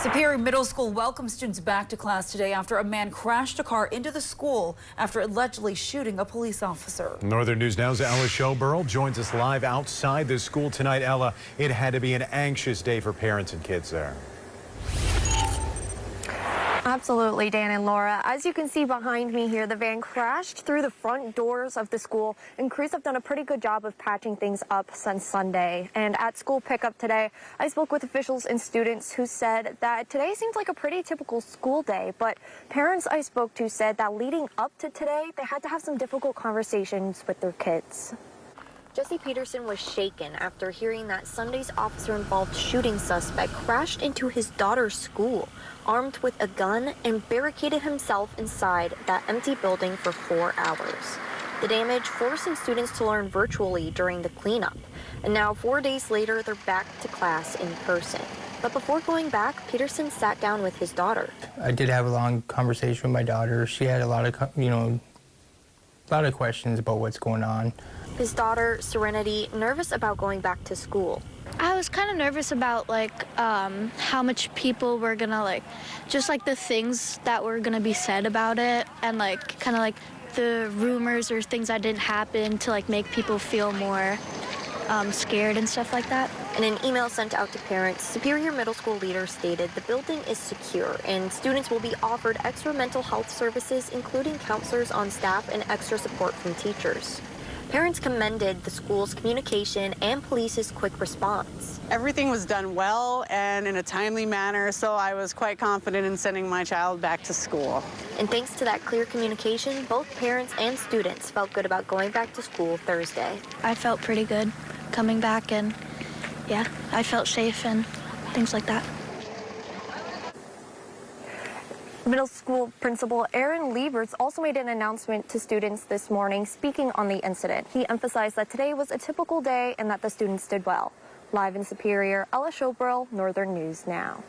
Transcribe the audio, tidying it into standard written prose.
Superior Middle School welcomes students back to class today after a man crashed a car into the school after allegedly shooting a police officer. Northern News Now's Ella Schoberl joins us live outside the school tonight. Ella, it had to be an anxious day for parents and kids there. Absolutely, Dan and Laura. As you can see behind me here, the van crashed through the front doors of the school, and crews have done a pretty good job of patching things up since Sunday. And at school pickup today, I spoke with officials and students who said that today seems like a pretty typical school day, but parents I spoke to said that leading up to today, they had to have some difficult conversations with their kids. Jesse Peterson was shaken after hearing that Sunday's officer-involved shooting suspect crashed into his daughter's school, armed with a gun, and barricaded himself inside that empty building for 4 hours. The damage forcing students to learn virtually during the cleanup. And now, 4 days later, they're back to class in person. But before going back, Peterson sat down with his daughter. I did have a long conversation with my daughter. She had a lot of questions about what's going on. His daughter, Serenity, nervous about going back to school. I was kind of nervous about how much people were gonna just the things that were gonna be said about it, and the rumors or things that didn't happen to make people feel more scared and stuff like that. In an email sent out to parents, Superior Middle School leaders stated the building is secure and students will be offered extra mental health services, including counselors on staff and extra support from teachers. Parents commended the school's communication and police's quick response. Everything was done well and in a timely manner, so I was quite confident in sending my child back to school. And thanks to that clear communication, both parents and students felt good about going back to school Thursday. I felt pretty good coming back, and yeah, I felt safe and things like that. Middle school principal Aaron Lieberts also made an announcement to students this morning speaking on the incident. He emphasized that today was a typical day and that the students did well. Live in Superior, Ella Schoberl, Northern News Now.